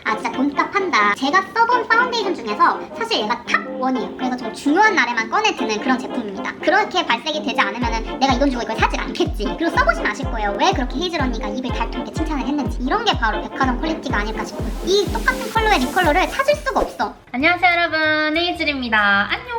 아 진짜 돈값 한다. 제가 써본 파운데이션 중에서 사실 얘가 탑1이에요. 그래서 좀 중요한 날에만 꺼내 드는 그런 제품입니다. 그렇게 발색이 되지 않으면 내가 이 돈 주고 이걸 사질 않겠지. 그리고 써보시면 아실 거예요. 왜 그렇게 헤이즐 언니가 입을 닳게 칭찬을 했는지. 이런 게 바로 백화점 퀄리티가 아닐까 싶어요. 이 똑같은 컬러의 립 컬러를 찾을 수가 없어. 안녕하세요 여러분, 헤이즐입니다. 안녕.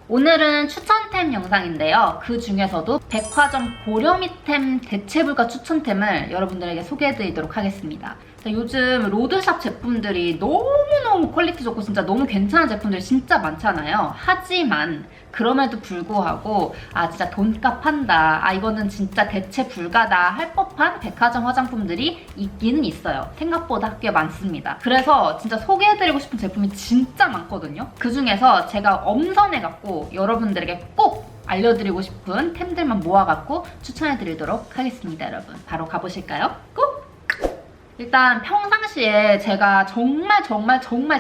오늘은 추천템 영상인데요. 그 중에서도 백화점 고려미템 대체불가 추천템을 여러분들에게 소개해드리도록 하겠습니다. 요즘 로드샵 제품들이 너무너무 퀄리티 좋고 진짜 너무 괜찮은 제품들이 진짜 많잖아요. 하지만 그럼에도 불구하고 아 진짜 돈값 한다, 아 이거는 진짜 대체 불가다 할 법한 백화점 화장품들이 있기는 있어요. 생각보다 꽤 많습니다. 그래서 진짜 소개해드리고 싶은 제품이 진짜 많거든요. 그 중에서 제가 엄선해갖고 여러분들에게 꼭 알려드리고 싶은 템들만 모아갖고 추천해드리도록 하겠습니다. 여러분 바로 가보실까요? 꼭! 일단 평상시에 제가 정말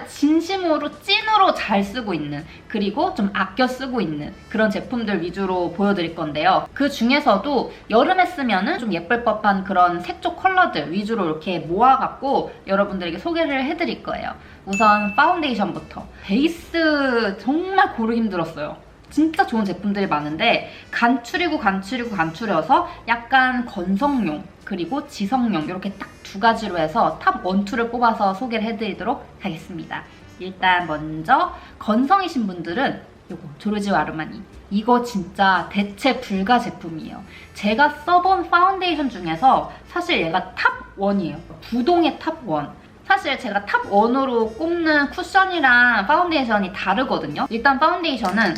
진심으로 찐으로 잘 쓰고 있는, 그리고 좀 아껴 쓰고 있는 그런 제품들 위주로 보여드릴 건데요. 그 중에서도 여름에 쓰면은 좀 예쁠 법한 그런 색조 컬러들 위주로 이렇게 모아갖고 여러분들에게 소개를 해드릴 거예요. 우선 파운데이션부터. 베이스 정말 고르기 힘들었어요. 진짜 좋은 제품들이 많은데 간추려서 약간 건성용 그리고 지성용 이렇게 딱 두 가지로 해서 탑 1, 2를 뽑아서 소개를 해드리도록 하겠습니다. 일단 먼저 건성이신 분들은 요거 조르지오 아르마니, 이거 진짜 대체 불가 제품이에요. 제가 써본 파운데이션 중에서 사실 얘가 탑 1이에요. 부동의 탑 1. 사실 제가 탑 1으로 꼽는 쿠션이랑 파운데이션이 다르거든요. 일단 파운데이션은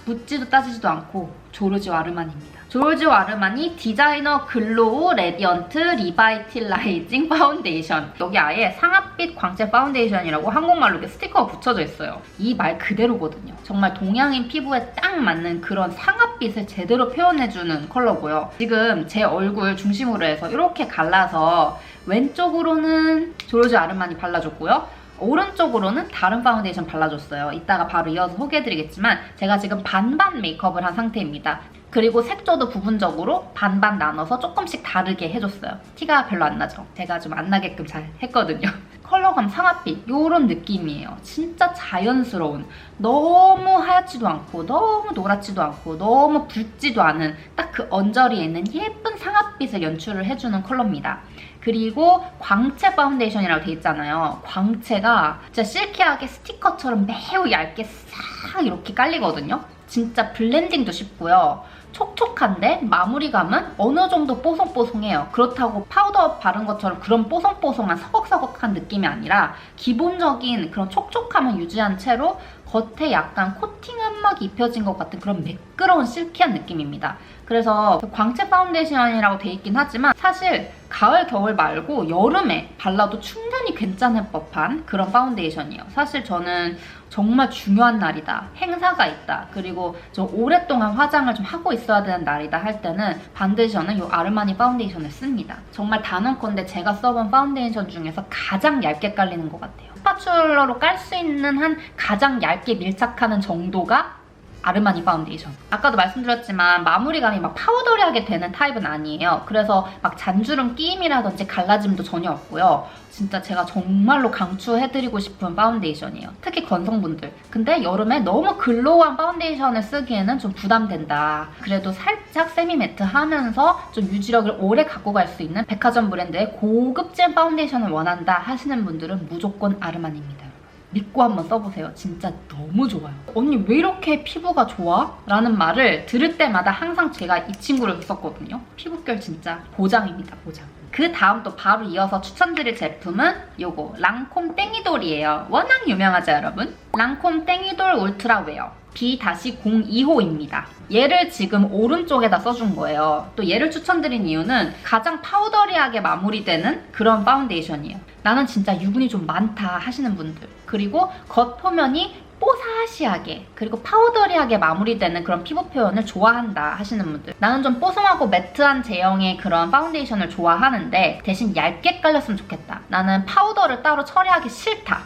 묻지도 따지지도 않고 조르지오 아르마니입니다. 조르지오 아르마니 디자이너 글로우 레디언트 리바이틸라이징 파운데이션. 여기 아예 상아빛 광채 파운데이션이라고 한국말로 이렇게 스티커가 붙여져 있어요. 이 말 그대로거든요. 정말 동양인 피부에 딱 맞는 그런 상아빛을 제대로 표현해주는 컬러고요. 지금 제 얼굴 중심으로 해서 이렇게 갈라서 왼쪽으로는 조르지오 아르마니 발라줬고요. 오른쪽으로는 다른 파운데이션 발라줬어요. 이따가 바로 이어서 소개해드리겠지만 제가 지금 반반 메이크업을 한 상태입니다. 그리고 색조도 부분적으로 반반 나눠서 조금씩 다르게 해줬어요. 티가 별로 안 나죠? 제가 좀 안 나게끔 잘 했거든요. 컬러감 상아빛 이런 느낌이에요. 진짜 자연스러운, 너무 하얗지도 않고 너무 노랗지도 않고 너무 붉지도 않은 딱 그 언저리에 있는 예쁜 상아빛을 연출을 해주는 컬러입니다. 그리고 광채 파운데이션이라고 돼 있잖아요. 광채가 진짜 실키하게 스티커처럼 매우 얇게 싹 이렇게 깔리거든요. 진짜 블렌딩도 쉽고요. 촉촉한데 마무리감은 어느 정도 뽀송뽀송해요. 그렇다고 파우더 바른 것처럼 그런 뽀송뽀송한 서걱서걱한 느낌이 아니라 기본적인 그런 촉촉함을 유지한 채로 겉에 약간 코팅 한막이 입혀진 것 같은 그런 매끄러운 실키한 느낌입니다. 그래서 광채 파운데이션이라고 돼 있긴 하지만 사실 가을, 겨울 말고 여름에 발라도 충분히 괜찮을 법한 그런 파운데이션이에요. 사실 저는 정말 중요한 날이다, 행사가 있다, 그리고 좀 오랫동안 화장을 좀 하고 있어야 되는 날이다 할 때는 반드시 저는 이 아르마니 파운데이션을 씁니다. 정말 단언컨대 제가 써본 파운데이션 중에서 가장 얇게 깔리는 것 같아요. 스파츌러로 깔 수 있는 한 가장 얇게 밀착하는 정도가 아르마니 파운데이션. 아까도 말씀드렸지만 마무리감이 막 파우더리하게 되는 타입은 아니에요. 그래서 막 잔주름 끼임이라든지 갈라짐도 전혀 없고요. 진짜 제가 정말로 강추해드리고 싶은 파운데이션이에요. 특히 건성분들. 근데 여름에 너무 글로우한 파운데이션을 쓰기에는 좀 부담된다. 그래도 살짝 세미매트 하면서 좀 유지력을 오래 갖고 갈 수 있는 백화점 브랜드의 고급진 파운데이션을 원한다 하시는 분들은 무조건 아르마니입니다. 믿고 한번 써보세요. 진짜 너무 좋아요. 언니 왜 이렇게 피부가 좋아? 라는 말을 들을 때마다 항상 제가 이 친구를 썼거든요. 피부결 진짜 보장입니다. 보장. 그 다음 또 바로 이어서 추천드릴 제품은 요거 랑콤 땡이돌이에요. 워낙 유명하죠 여러분? 랑콤 땡이돌 울트라웨어 B-02호입니다. 얘를 지금 오른쪽에다 써준 거예요. 또 얘를 추천드린 이유는 가장 파우더리하게 마무리되는 그런 파운데이션이에요. 나는 진짜 유분이 좀 많다 하시는 분들, 그리고 겉표면이 뽀사시하게 그리고 파우더리하게 마무리되는 그런 피부 표현을 좋아한다 하시는 분들, 나는 좀 뽀송하고 매트한 제형의 그런 파운데이션을 좋아하는데 대신 얇게 깔렸으면 좋겠다, 나는 파우더를 따로 처리하기 싫다,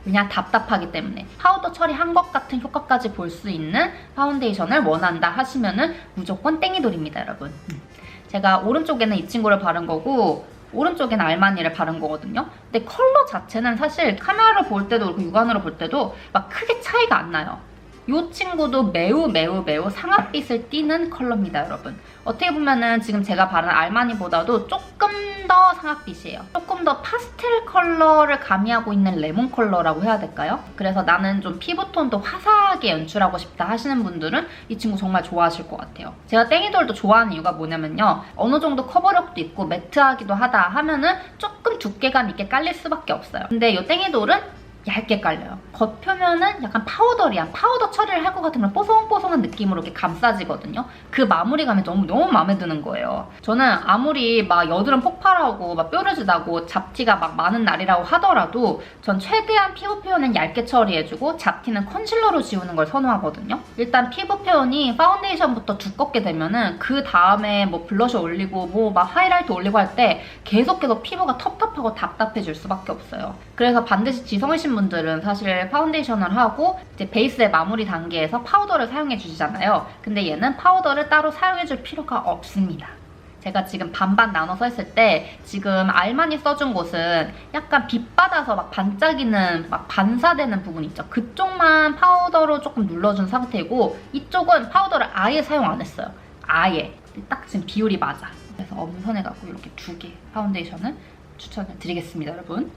그냥 답답하기 때문에 파우더 처리한 것 같은 효과까지 볼 수 있는 파운데이션을 원한다 하시면은 무조건 땡이돌입니다 여러분. 제가 오른쪽에는 이 친구를 바른 거고 오른쪽엔 알마니를 바른 거거든요. 근데 컬러 자체는 사실 카메라로 볼 때도 그렇고 육안으로 볼 때도 막 크게 차이가 안 나요. 이 친구도 매우 상아빛을 띠는 컬러입니다, 여러분. 어떻게 보면은 지금 제가 바른 알마니보다도 조금 더 상아빛이에요. 조금 더 파스텔 컬러를 가미하고 있는 레몬 컬러라고 해야 될까요? 그래서 나는 좀 피부톤도 화사하게 연출하고 싶다 하시는 분들은 이 친구 정말 좋아하실 것 같아요. 제가 땡이돌도 좋아하는 이유가 뭐냐면요. 어느 정도 커버력도 있고 매트하기도 하다 하면은 조금 두께감 있게 깔릴 수밖에 없어요. 근데 이 땡이돌은 얇게 깔려요. 겉표면은 약간 파우더리한 파우더 처리를 할 것 같은 그런 뽀송뽀송한 느낌으로 이렇게 감싸지거든요. 그 마무리감이 너무 마음에 드는 거예요. 저는 아무리 막 여드름 폭발하고 막 뾰루지 나고 잡티가 막 많은 날이라고 하더라도 전 최대한 피부 표현은 얇게 처리해주고 잡티는 컨실러로 지우는 걸 선호하거든요. 일단 피부 표현이 파운데이션부터 두껍게 되면은 그 다음에 뭐 블러셔 올리고 뭐 막 하이라이트 올리고 할 때 계속해서 피부가 텁텁하고 답답해질 수밖에 없어요. 그래서 반드시 지성이신 분들은 사실 파운데이션을 하고 이제 베이스의 마무리 단계에서 파우더를 사용해 주시잖아요. 근데 얘는 파우더를 따로 사용해 줄 필요가 없습니다. 제가 지금 반반 나눠서 했을 때 지금 알마니 써준 곳은 약간 빛 받아서 막 반짝이는 막 반사되는 부분 있죠. 그쪽만 파우더로 조금 눌러준 상태고 이쪽은 파우더를 아예 사용 안 했어요. 아예. 딱 지금 비율이 맞아. 그래서 엄선해갖고 이렇게 2개 파운데이션을 추천을 드리겠습니다, 여러분.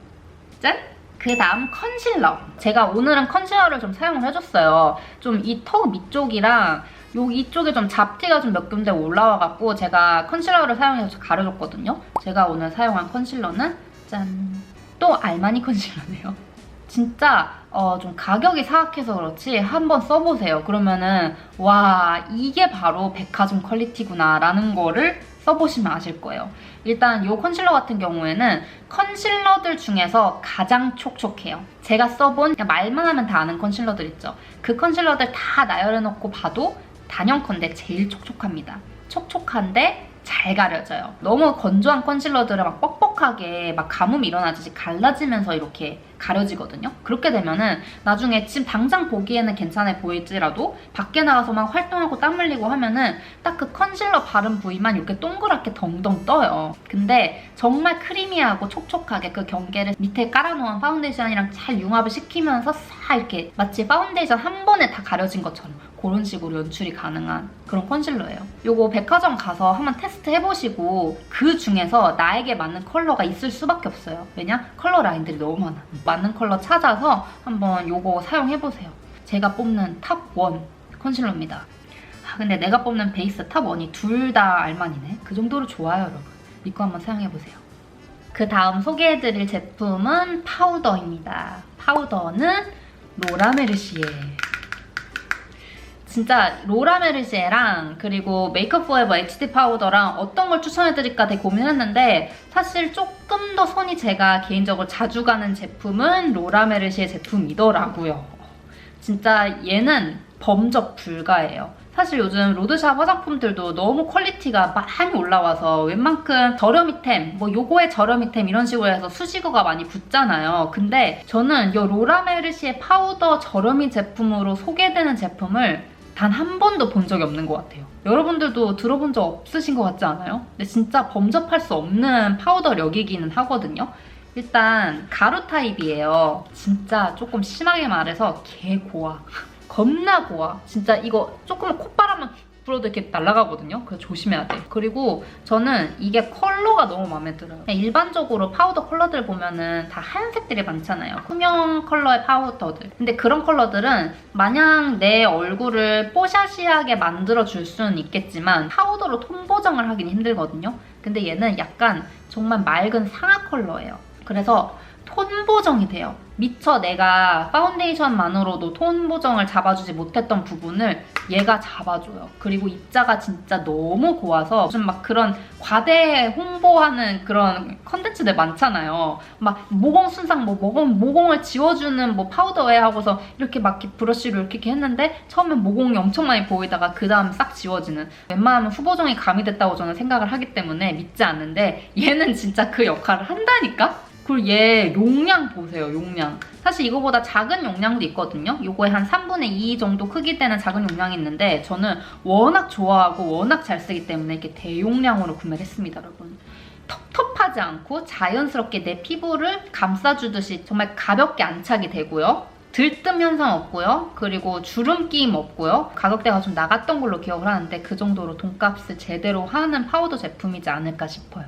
짠! 그 다음 컨실러. 제가 오늘은 컨실러를 좀 사용을 해줬어요. 좀 이 턱 밑쪽이랑 여기 이쪽에 좀 잡티가 좀 몇 군데 올라와갖고 제가 컨실러를 사용해서 가려줬거든요. 제가 오늘 사용한 컨실러는 짠! 또 알마니 컨실러네요. 진짜 좀 가격이 사악해서 그렇지 한번 써보세요. 그러면은 와 이게 바로 백화점 퀄리티구나 라는 거를 써보시면 아실 거예요. 일단 이 컨실러 같은 경우에는 컨실러들 중에서 가장 촉촉해요. 제가 써본 그냥 말만 하면 다 아는 컨실러들 있죠. 그 컨실러들 다 나열해놓고 봐도 단연컨대 제일 촉촉합니다. 촉촉한데 잘 가려져요. 너무 건조한 컨실러들은 막 뻑뻑하게 막 가뭄이 일어나듯이 갈라지면서 이렇게 가려지거든요. 그렇게 되면은 나중에 지금 당장 보기에는 괜찮아 보일지라도 밖에 나가서 막 활동하고 땀 흘리고 하면은 딱 그 컨실러 바른 부위만 이렇게 동그랗게 덩덩 떠요. 근데 정말 크리미하고 촉촉하게 그 경계를 밑에 깔아놓은 파운데이션이랑 잘 융합을 시키면서 싹 이렇게 마치 파운데이션 한 번에 다 가려진 것처럼 그런 식으로 연출이 가능한 그런 컨실러예요. 요거 백화점 가서 한번 테스트 해보시고 그 중에서 나에게 맞는 컬러가 있을 수밖에 없어요. 왜냐? 컬러 라인들이 너무 많아. 맞는 컬러 찾아서 한번 요거 사용해보세요. 제가 뽑는 탑1 컨실러입니다. 근데 내가 뽑는 베이스 탑1이 둘 다 알마니네. 그 정도로 좋아요, 여러분. 믿고 한번 사용해보세요. 그 다음 소개해드릴 제품은 파우더입니다. 파우더는 로라 메르시에. 진짜 로라 메르시에랑 그리고 메이크업 포에버 HD 파우더랑 어떤 걸 추천해드릴까 되게 고민했는데 사실 조금 더 손이 제가 개인적으로 자주 가는 제품은 로라 메르시에 제품이더라고요. 진짜 얘는 범접 불가예요. 사실 요즘 로드샵 화장품들도 너무 퀄리티가 많이 올라와서 웬만큼 저렴이템, 뭐 요거의 저렴이템 이런 식으로 해서 수식어가 많이 붙잖아요. 근데 저는 이 로라 메르시에 파우더 저렴이 제품으로 소개되는 제품을 단 한 번도 본 적이 없는 것 같아요. 여러분들도 들어본 적 없으신 것 같지 않아요? 근데 진짜 범접할 수 없는 파우더력이기는 하거든요. 일단 가루 타입이에요. 진짜 조금 심하게 말해서 개 고와. 겁나 고와. 진짜 이거 조금만 콧바람만 불어도 이렇게 날아가거든요. 그래서 조심해야 돼. 그리고 저는 이게 컬러가 너무 마음에 들어요. 일반적으로 파우더 컬러들 보면은 다 하얀색들이 많잖아요. 투명 컬러의 파우더들. 근데 그런 컬러들은 마냥 내 얼굴을 뽀샤시하게 만들어줄 수는 있겠지만 파우더로 톤 보정을 하기는 힘들거든요. 근데 얘는 약간 정말 맑은 상아 컬러예요. 그래서 톤 보정이 돼요. 미처 내가 파운데이션만으로도 톤 보정을 잡아주지 못했던 부분을 얘가 잡아줘요. 그리고 입자가 진짜 너무 고와서 요즘 막 그런 과대 홍보하는 그런 컨텐츠들 많잖아요. 막 모공 순상, 뭐 모공을 지워주는 뭐 파우더에 하고서 이렇게 막 이렇게 브러쉬로 이렇게 했는데 처음엔 모공이 엄청 많이 보이다가 그 다음 싹 지워지는 웬만하면 후보정이 가미됐다고 저는 생각을 하기 때문에 믿지 않는데 얘는 진짜 그 역할을 한다니까? 그리고 얘 용량 보세요, 용량. 사실 이거보다 작은 용량도 있거든요. 요거에 한 3분의 2 정도 크기 되는 작은 용량이 있는데 저는 워낙 좋아하고 워낙 잘 쓰기 때문에 이렇게 대용량으로 구매를 했습니다, 여러분. 텁텁하지 않고 자연스럽게 내 피부를 감싸주듯이 정말 가볍게 안착이 되고요. 들뜸 현상 없고요. 그리고 주름 끼임 없고요. 가격대가 좀 나갔던 걸로 기억을 하는데 그 정도로 돈값을 제대로 하는 파우더 제품이지 않을까 싶어요.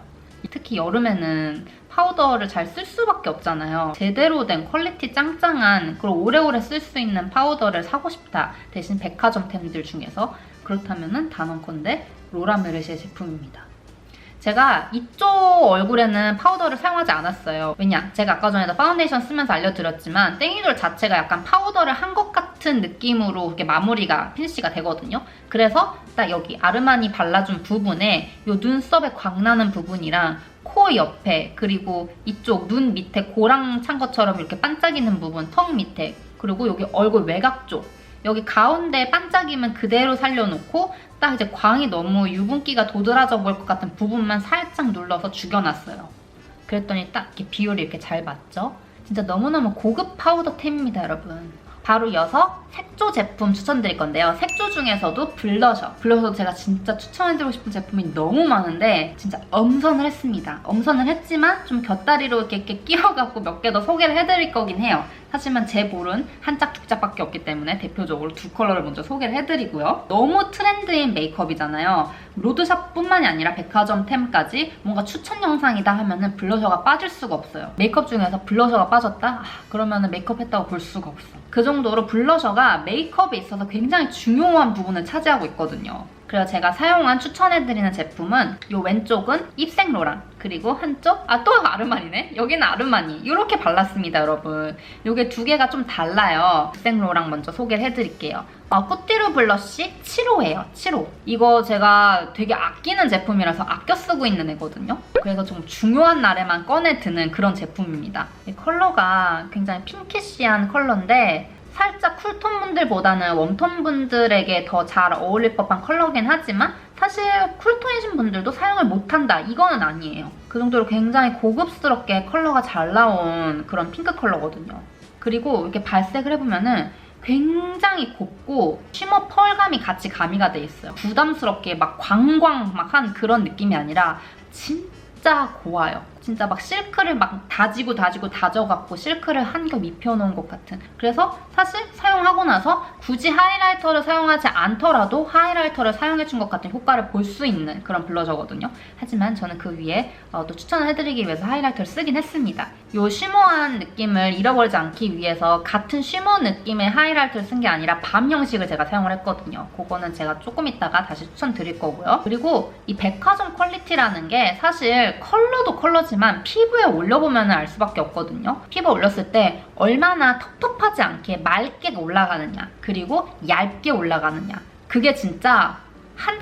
특히 여름에는 파우더를 잘 쓸 수밖에 없잖아요. 제대로 된 퀄리티 짱짱한 그리고 오래오래 쓸 수 있는 파우더를 사고 싶다. 대신 백화점템들 중에서 그렇다면 단언컨대 로라 메르시의 제품입니다. 제가 이쪽 얼굴에는 파우더를 사용하지 않았어요. 왜냐? 제가 아까 전에도 파운데이션 쓰면서 알려드렸지만 땡이돌 자체가 약간 파우더를 한 것 같은 느낌으로 이렇게 마무리가 피니쉬가 되거든요. 그래서 딱 여기 아르마니 발라준 부분에 이 눈썹에 광나는 부분이랑 코 옆에 그리고 이쪽 눈 밑에 고랑 찬 것처럼 이렇게 반짝이는 부분, 턱 밑에 그리고 여기 얼굴 외곽 쪽 여기 가운데 반짝임은 그대로 살려놓고 딱 이제 광이 너무 유분기가 도드라져 보일 것 같은 부분만 살짝 눌러서 죽여놨어요. 그랬더니 딱 이렇게 비율이 이렇게 잘 맞죠? 진짜 너무너무 고급 파우더템입니다, 여러분. 바로 이어서 색조 제품 추천드릴 건데요. 색조 중에서도 블러셔도 제가 진짜 추천해드리고 싶은 제품이 너무 많은데 진짜 엄선을 했습니다. 엄선을 했지만 좀 곁다리로 이렇게 끼워갖고 몇 개 더 소개를 해드릴 거긴 해요. 하지만 제 볼은 한 짝, 두 짝밖에 없기 때문에 대표적으로 두 컬러를 먼저 소개를 해드리고요. 너무 트렌드인 메이크업이잖아요. 로드샵뿐만이 아니라 백화점템까지 뭔가 추천 영상이다 하면은 블러셔가 빠질 수가 없어요. 메이크업 중에서 블러셔가 빠졌다? 그러면은 메이크업 했다고 볼 수가 없어. 그 정도로 블러셔가 메이크업에 있어서 굉장히 중요한 부분을 차지하고 있거든요. 그래서 제가 사용한 추천해드리는 제품은 이 왼쪽은 입생로랑 그리고 한쪽 또 아르마니네? 여기는 아르마니 이렇게 발랐습니다, 여러분. 이게 두 개가 좀 달라요. 입생로랑 먼저 소개를 해드릴게요. 꾸띠르 블러쉬 7호예요. 7호. 이거 제가 되게 아끼는 제품이라서 아껴 쓰고 있는 애거든요. 그래서 좀 중요한 날에만 꺼내 드는 그런 제품입니다. 이 컬러가 굉장히 핑키시한 컬러인데 살짝 쿨톤 분들보다는 웜톤 분들에게 더 잘 어울릴 법한 컬러긴 하지만 사실 쿨톤이신 분들도 사용을 못한다 이거는 아니에요. 그 정도로 굉장히 고급스럽게 컬러가 잘 나온 그런 핑크 컬러거든요. 그리고 이렇게 발색을 해보면은 굉장히 곱고 쉬머 펄감이 같이 가미가 돼 있어요. 부담스럽게 막 광광 막 한 그런 느낌이 아니라 진짜 고와요. 진짜 막 실크를 막 다져갖고 실크를 한 겹 입혀놓은 것 같은. 그래서 사실 사용하고 나서 굳이 하이라이터를 사용하지 않더라도 하이라이터를 사용해준 것 같은 효과를 볼 수 있는 그런 블러셔거든요. 하지만 저는 그 위에 또 추천을 해드리기 위해서 하이라이터를 쓰긴 했습니다. 이 쉬머한 느낌을 잃어버리지 않기 위해서 같은 쉬머 느낌의 하이라이터를 쓴 게 아니라 밤 형식을 제가 사용을 했거든요. 그거는 제가 조금 있다가 다시 추천드릴 거고요. 그리고 이 백화점 퀄리티라는 게 사실 컬러도 컬러지만 피부에 올려보면 알 수밖에 없거든요. 피부에 올렸을 때 얼마나 텁텁하지 않게 맑게 올라가느냐 그리고 얇게 올라가느냐 그게 진짜 한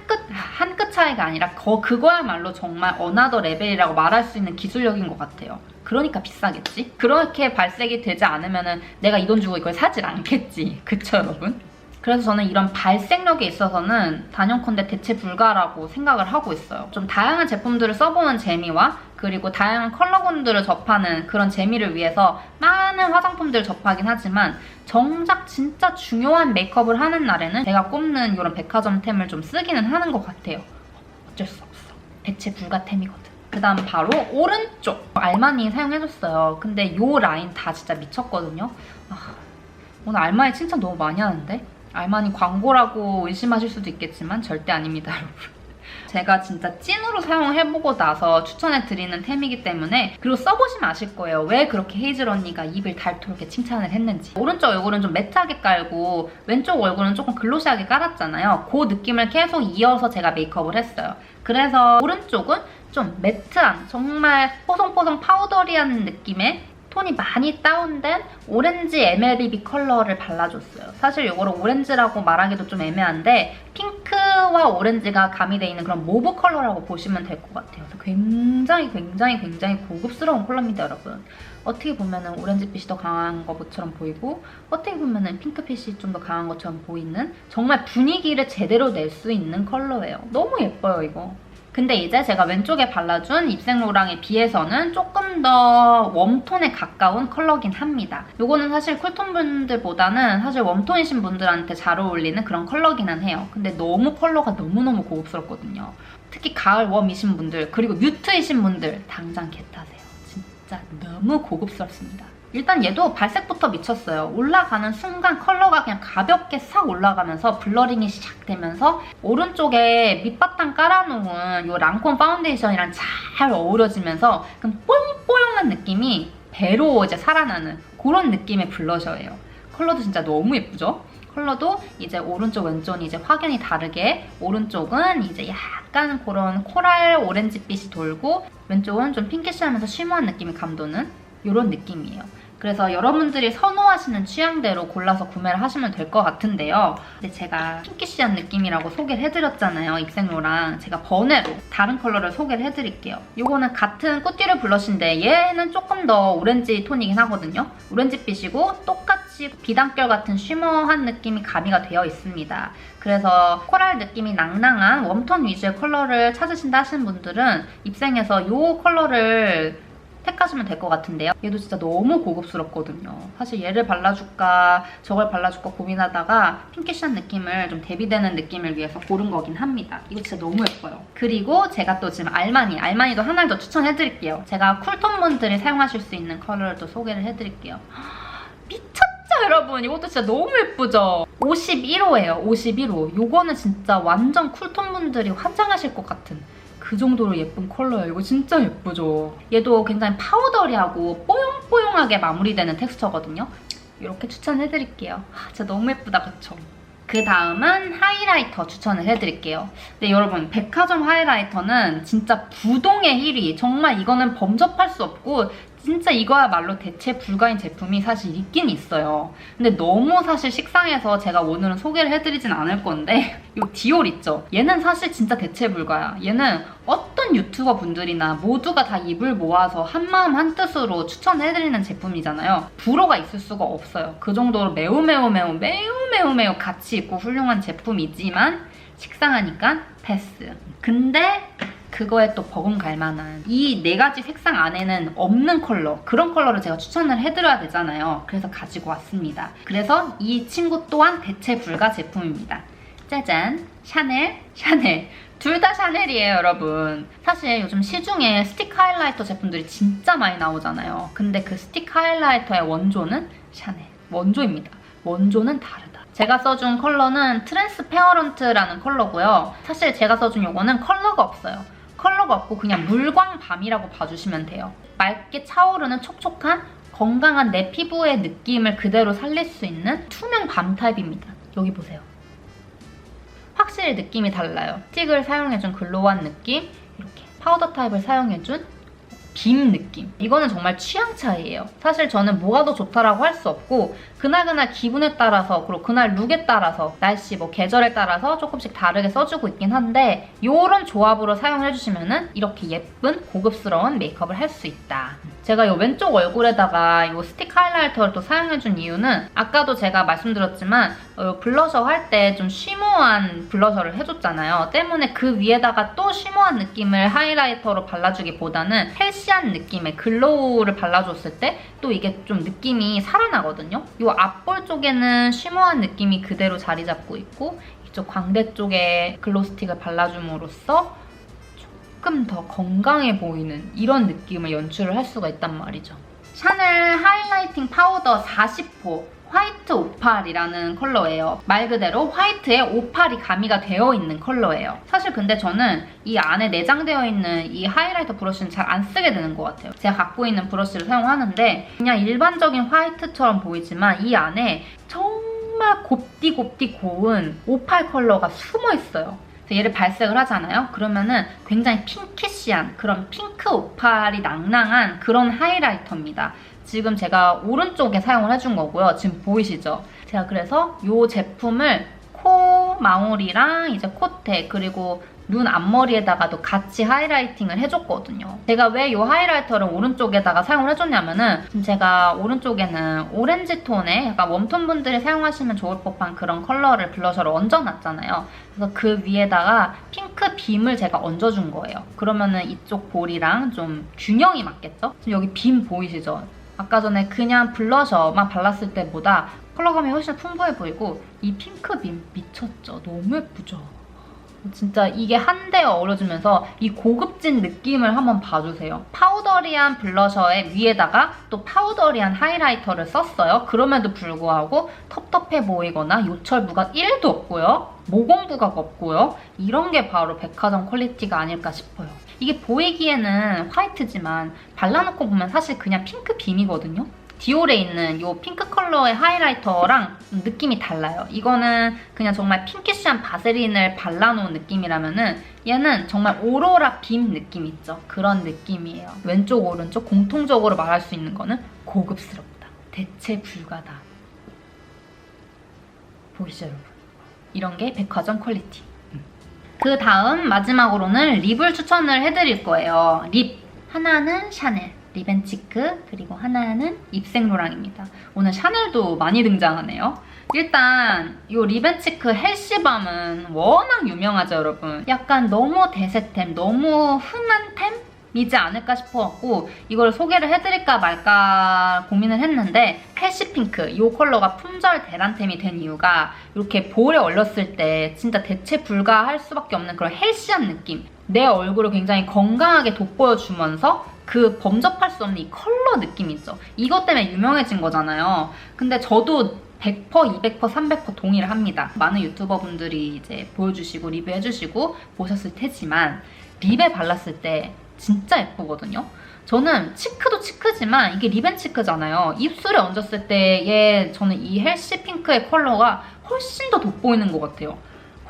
끗 차이가 아니라 그거야말로 정말 어나더 레벨이라고 말할 수 있는 기술력인 것 같아요. 그러니까 비싸겠지? 그렇게 발색이 되지 않으면 내가 이 돈 주고 이걸 사질 않겠지. 그쵸, 여러분? 그래서 저는 이런 발색력에 있어서는 단연컨대 대체 불가라고 생각을 하고 있어요. 좀 다양한 제품들을 써보는 재미와 그리고 다양한 컬러군들을 접하는 그런 재미를 위해서 많은 화장품들을 접하긴 하지만 정작 진짜 중요한 메이크업을 하는 날에는 제가 꼽는 이런 백화점템을 좀 쓰기는 하는 것 같아요. 어쩔 수 없어. 대체 불가템이거든. 그 다음 바로 오른쪽 알마니 사용해줬어요. 근데 이 라인 다 진짜 미쳤거든요. 오늘 알마니 칭찬 너무 많이 하는데? 알마니 광고라고 의심하실 수도 있겠지만 절대 아닙니다, 여러분. 제가 진짜 찐으로 사용해보고 나서 추천해드리는 템이기 때문에 그리고 써보시면 아실 거예요. 왜 그렇게 헤이즐 언니가 입을 닳도록 칭찬을 했는지. 오른쪽 얼굴은 좀 매트하게 깔고 왼쪽 얼굴은 조금 글로시하게 깔았잖아요. 그 느낌을 계속 이어서 제가 메이크업을 했어요. 그래서 오른쪽은 좀 매트한 정말 뽀송뽀송 파우더리한 느낌의 톤이 많이 다운된 오렌지 MLBB 컬러를 발라줬어요. 사실 이거를 오렌지라고 말하기도 좀 애매한데 핑크와 오렌지가 가미되어 있는 그런 모브 컬러라고 보시면 될 것 같아요. 그래서 굉장히 고급스러운 컬러입니다, 여러분. 어떻게 보면 오렌지빛이 더 강한 것처럼 보이고 어떻게 보면 핑크빛이 좀 더 강한 것처럼 보이는 정말 분위기를 제대로 낼 수 있는 컬러예요. 너무 예뻐요, 이거. 근데 이제 제가 왼쪽에 발라준 입생로랑에 비해서는 조금 더 웜톤에 가까운 컬러긴 합니다. 요거는 사실 쿨톤 분들보다는 사실 웜톤이신 분들한테 잘 어울리는 그런 컬러기는 해요. 근데 너무 컬러가 너무너무 고급스럽거든요. 특히 가을 웜이신 분들, 그리고 뮤트이신 분들 당장 겟하세요. 진짜 너무 고급스럽습니다. 일단 얘도 발색부터 미쳤어요. 올라가는 순간 컬러가 그냥 가볍게 싹 올라가면서 블러링이 시작되면서 오른쪽에 밑바탕 깔아놓은 이 랑콤 파운데이션이랑 잘 어우러지면서 그럼 뽀용뽀용한 느낌이 배로 이제 살아나는 그런 느낌의 블러셔예요. 컬러도 진짜 너무 예쁘죠? 컬러도 이제 오른쪽 왼쪽이 이제 확연히 다르게 오른쪽은 이제 약간 그런 코랄 오렌지빛이 돌고 왼쪽은 좀 핑키시하면서 쉬머한 느낌이 감도는 이런 느낌이에요. 그래서 여러분들이 선호하시는 취향대로 골라서 구매를 하시면 될 것 같은데요. 근데 제가 핑키시한 느낌이라고 소개를 해드렸잖아요. 입생로랑 제가 번외로 다른 컬러를 소개를 해드릴게요. 이거는 같은 꽃띠르 블러쉬인데 얘는 조금 더 오렌지 톤이긴 하거든요. 오렌지빛이고 똑같이 비단결 같은 쉬머한 느낌이 가미가 되어 있습니다. 그래서 코랄 느낌이 낭낭한 웜톤 위주의 컬러를 찾으신다 하시는 분들은 입생에서 이 컬러를 택하시면 될 것 같은데요. 얘도 진짜 너무 고급스럽거든요. 사실 얘를 발라줄까 저걸 발라줄까 고민하다가 핑키시한 느낌을 좀 대비되는 느낌을 위해서 고른 거긴 합니다. 이거 진짜 너무 예뻐요. 그리고 제가 또 지금 알마니도 하나를 더 추천해드릴게요. 제가 쿨톤 분들이 사용하실 수 있는 컬러를 또 소개를 해드릴게요. 미쳤죠 여러분? 이것도 진짜 너무 예쁘죠? 51호예요. 51호. 요거는 진짜 완전 쿨톤 분들이 환장하실 것 같은 그 정도로 예쁜 컬러예요. 이거 진짜 예쁘죠? 얘도 굉장히 파우더리하고 뽀용뽀용하게 마무리되는 텍스처거든요. 이렇게 추천해드릴게요. 진짜 너무 예쁘다, 그쵸? 그 다음은 하이라이터 추천을 해드릴게요. 근데 여러분, 백화점 하이라이터는 진짜 부동의 1위. 정말 이거는 범접할 수 없고 진짜 이거야말로 대체 불가인 제품이 사실 있긴 있어요. 근데 너무 사실 식상해서 제가 오늘은 소개를 해드리진 않을 건데 이 디올 있죠? 얘는 사실 진짜 대체 불가야. 얘는 어떤 유튜버 분들이나 모두가 다 입을 모아서 한마음 한뜻으로 추천해드리는 제품이잖아요. 불호가 있을 수가 없어요. 그 정도로 매우 가치 있고 훌륭한 제품이지만 식상하니까 패스. 근데 그거에 또 버금갈 만한 이 4가지 색상 안에는 없는 컬러, 그런 컬러를 제가 추천을 해드려야 되잖아요. 그래서 가지고 왔습니다. 그래서 이 친구 또한 대체 불가 제품입니다. 짜잔! 샤넬. 둘 다 샤넬이에요, 여러분. 사실 요즘 시중에 스틱 하이라이터 제품들이 진짜 많이 나오잖아요. 근데 그 스틱 하이라이터의 원조는 샤넬. 원조입니다. 원조는 다르다. 제가 써준 컬러는 트랜스페어런트라는 컬러고요. 사실 제가 써준 요거는 컬러가 없어요. 컬러가 없고 그냥 물광밤이라고 봐주시면 돼요. 맑게 차오르는 촉촉한 건강한 내 피부의 느낌을 그대로 살릴 수 있는 투명 밤 타입입니다. 여기 보세요. 확실히 느낌이 달라요. 스틱을 사용해준 글로우한 느낌, 이렇게 파우더 타입을 사용해준 빔 느낌. 이거는 정말 취향 차이예요. 사실 저는 뭐가 더 좋다라고 할 수 없고 그날그날 기분에 따라서 그리고 그날 룩에 따라서 날씨 뭐 계절에 따라서 조금씩 다르게 써주고 있긴 한데 이런 조합으로 사용해주시면 이렇게 예쁜 고급스러운 메이크업을 할 수 있다. 제가 이 왼쪽 얼굴에다가 이 스틱 하이라이터를 또 사용해준 이유는 아까도 제가 말씀드렸지만 블러셔 할 때 좀 쉬머한 블러셔를 해줬잖아요. 때문에 그 위에다가 또 쉬머한 느낌을 하이라이터로 발라주기보다는 헬시한 느낌의 글로우를 발라줬을 때 또 이게 좀 느낌이 살아나거든요. 이 앞볼 쪽에는 쉬머한 느낌이 그대로 자리 잡고 있고 이쪽 광대 쪽에 글로우 스틱을 발라줌으로써 조금 더 건강해 보이는 이런 느낌을 연출을 할 수가 있단 말이죠. 샤넬 하이라이팅 파우더 40호 화이트 오팔이라는 컬러예요. 말 그대로 화이트에 오팔이 가미가 되어 있는 컬러예요. 사실 근데 저는 이 안에 내장되어 있는 이 하이라이터 브러쉬는 잘 안 쓰게 되는 것 같아요. 제가 갖고 있는 브러쉬를 사용하는데 그냥 일반적인 화이트처럼 보이지만 이 안에 정말 곱디 고운 오팔 컬러가 숨어 있어요. 얘를 발색을 하잖아요. 그러면은 굉장히 핑키시한 그런 핑크 오팔이 낭낭한 그런 하이라이터입니다. 지금 제가 오른쪽에 사용을 해준 거고요. 지금 보이시죠? 제가 그래서 이 제품을 코 마무리랑 이제 콧대 그리고 눈 앞머리에다가도 같이 하이라이팅을 해줬거든요. 제가 왜 이 하이라이터를 오른쪽에다가 사용을 해줬냐면은 지금 제가 오른쪽에는 오렌지 톤의 약간 웜톤 분들이 사용하시면 좋을 법한 그런 컬러를 블러셔를 얹어놨잖아요. 그래서 그 위에다가 핑크 빔을 제가 얹어준 거예요. 그러면은 이쪽 볼이랑 좀 균형이 맞겠죠? 지금 여기 빔 보이시죠? 아까 전에 그냥 블러셔만 발랐을 때보다 컬러감이 훨씬 풍부해 보이고 이 핑크 빔 미쳤죠? 너무 예쁘죠? 진짜 이게 한데에 어우러지면서 이 고급진 느낌을 한번 봐주세요. 파우더리한 블러셔의 위에다가 또 파우더리한 하이라이터를 썼어요. 그럼에도 불구하고 텁텁해 보이거나 요철 부각 1도 없고요. 모공 부각 없고요. 이런 게 바로 백화점 퀄리티가 아닐까 싶어요. 이게 보이기에는 화이트지만 발라놓고 보면 사실 그냥 핑크 빔이거든요. 디올에 있는 이 핑크 컬러의 하이라이터랑 느낌이 달라요. 이거는 그냥 정말 핑키쉬한 바세린을 발라놓은 느낌이라면은 얘는 정말 오로라 빔 느낌 있죠? 그런 느낌이에요. 왼쪽 오른쪽 공통적으로 말할 수 있는 거는 고급스럽다. 대체 불가다. 보이시죠 여러분? 이런 게 백화점 퀄리티. 그 다음 마지막으로는 립을 추천을 해드릴 거예요. 립 하나는 샤넬 리벤치크 그리고 하나는 입생로랑입니다. 오늘 샤넬도 많이 등장하네요. 일단 이 리벤치크 헬시밤은 워낙 유명하죠 여러분. 약간 너무 대세템, 너무 흔한 템이지 않을까 싶어갖고 이걸 소개를 해드릴까 말까 고민을 했는데 헬시핑크 이 컬러가 품절 대란템이 된 이유가 이렇게 볼에 올렸을 때 진짜 대체 불가할 수밖에 없는 그런 헬시한 느낌. 내 얼굴을 굉장히 건강하게 돋보여주면서 그 범접할 수 없는 이 컬러 느낌 있죠? 이것 때문에 유명해진 거잖아요. 근데 저도 100%, 200%, 300% 동의를 합니다. 많은 유튜버분들이 이제 보여주시고 리뷰해주시고 보셨을 테지만 립에 발랐을 때 진짜 예쁘거든요. 저는 치크도 치크지만 이게 립앤치크잖아요. 입술에 얹었을 때의 저는 이 헬시 핑크의 컬러가 훨씬 더 돋보이는 것 같아요.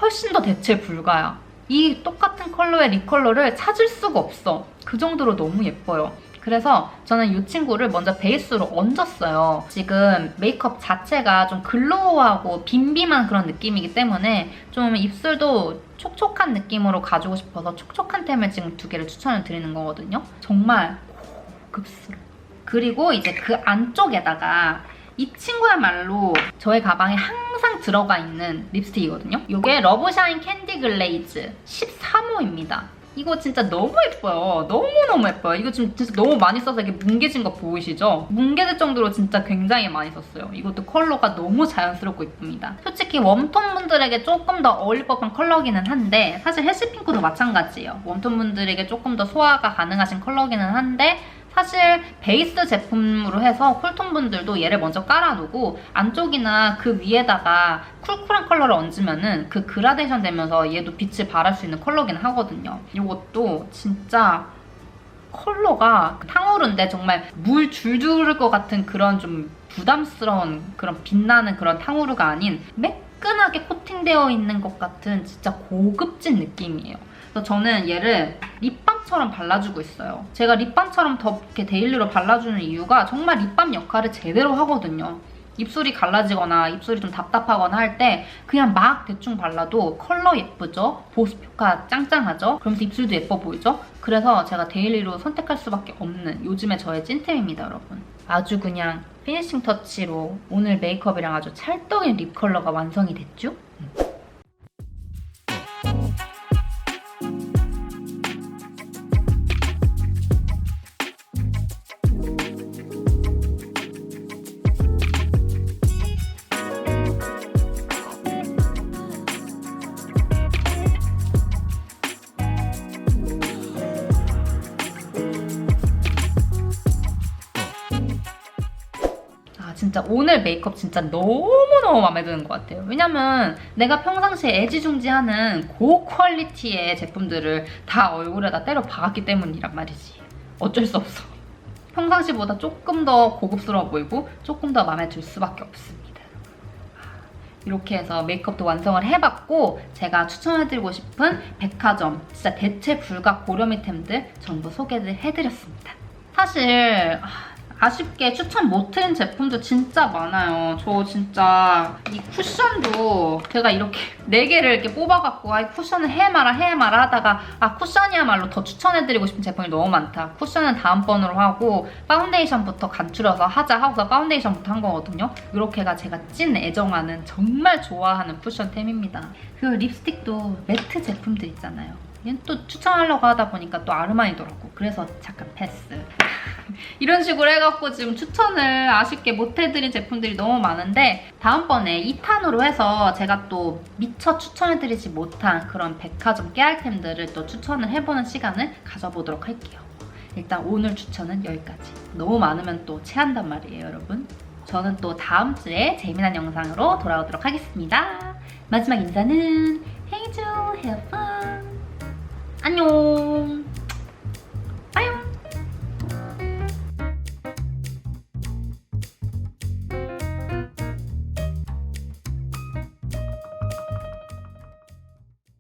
훨씬 더 대체 불가야. 이 똑같은 컬러의 립 컬러를 찾을 수가 없어. 그 정도로 너무 예뻐요. 그래서 저는 이 친구를 먼저 베이스로 얹었어요. 지금 메이크업 자체가 좀 글로우하고 빔빔한 그런 느낌이기 때문에 좀 입술도 촉촉한 느낌으로 가지고 싶어서 촉촉한 템을 지금 2개를 추천을 드리는 거거든요. 정말 고급스러워. 그리고 이제 그 안쪽에다가 이 친구야말로 저의 가방에 항상 들어가 있는 립스틱이거든요. 이게 러브샤인 캔디 글레이즈 13호입니다. 이거 진짜 너무 예뻐요. 너무너무 예뻐요. 이거 지금 진짜 너무 많이 써서 이게 뭉개진 거 보이시죠? 뭉개질 정도로 진짜 굉장히 많이 썼어요. 이것도 컬러가 너무 자연스럽고 예쁩니다. 솔직히 웜톤 분들에게 조금 더 어울릴 법한 컬러기는 한데 사실 해시핑크도 마찬가지예요. 웜톤 분들에게 조금 더 소화가 가능하신 컬러기는 한데 사실 베이스 제품으로 해서 쿨톤 분들도 얘를 먼저 깔아두고 안쪽이나 그 위에다가 쿨쿨한 컬러를 얹으면은 그 그라데이션 되면서 얘도 빛을 발할 수 있는 컬러긴 하거든요. 이것도 진짜 컬러가 탕후루인데 정말 물 줄줄 흐를 것 같은 그런 좀 부담스러운 그런 빛나는 그런 탕후루가 아닌 매끈하게 코팅되어 있는 것 같은 진짜 고급진 느낌이에요. 그래서 저는 얘를 립밤처럼 발라주고 있어요. 제가 립밤처럼 더 이렇게 데일리로 발라주는 이유가 정말 립밤 역할을 제대로 하거든요. 입술이 갈라지거나 입술이 좀 답답하거나 할 때 그냥 막 대충 발라도 컬러 예쁘죠? 보습 효과 짱짱하죠? 그러면서 입술도 예뻐 보이죠? 그래서 제가 데일리로 선택할 수밖에 없는 요즘에 저의 찐템입니다, 여러분. 아주 그냥 피니싱 터치로 오늘 메이크업이랑 아주 찰떡인 립 컬러가 완성이 됐죠? 진짜 오늘 메이크업 진짜 너무너무 마음에 드는 것 같아요. 왜냐면 내가 평상시에 애지중지하는 고퀄리티의 제품들을 다 얼굴에다 때려 박았기 때문이란 말이지. 어쩔 수 없어. 평상시보다 조금 더 고급스러워 보이고 조금 더 마음에 들 수밖에 없습니다. 이렇게 해서 메이크업도 완성을 해봤고 제가 추천해드리고 싶은 백화점 진짜 대체 불가 고려미템들 전부 소개를 해드렸습니다. 사실 아쉽게 추천 못 드린 제품도 진짜 많아요. 저 진짜 이 쿠션도 제가 이렇게 4개를 이렇게 뽑아갖고 아, 이 쿠션을 해 마라 하다가 아, 쿠션이야말로 더 추천해드리고 싶은 제품이 너무 많다. 쿠션은 다음번으로 하고 파운데이션부터 간추려서 하자 하고서 파운데이션부터 한 거거든요. 이렇게가 제가 찐 애정하는 정말 좋아하는 쿠션템입니다. 그 립스틱도 매트 제품들 있잖아요. 얘는 또 추천하려고 하다 보니까 또 아르마니더라고. 그래서 잠깐 패스. 이런 식으로 해갖고 지금 추천을 아쉽게 못해드린 제품들이 너무 많은데 다음번에 2탄으로 해서 제가 또 미처 추천해드리지 못한 그런 백화점 깨알템들을 또 추천을 해보는 시간을 가져보도록 할게요. 일단 오늘 추천은 여기까지. 너무 많으면 또 체한단 말이에요, 여러분. 저는 또 다음 주에 재미난 영상으로 돌아오도록 하겠습니다. 마지막 인사는 해줘, have fun. 안녕.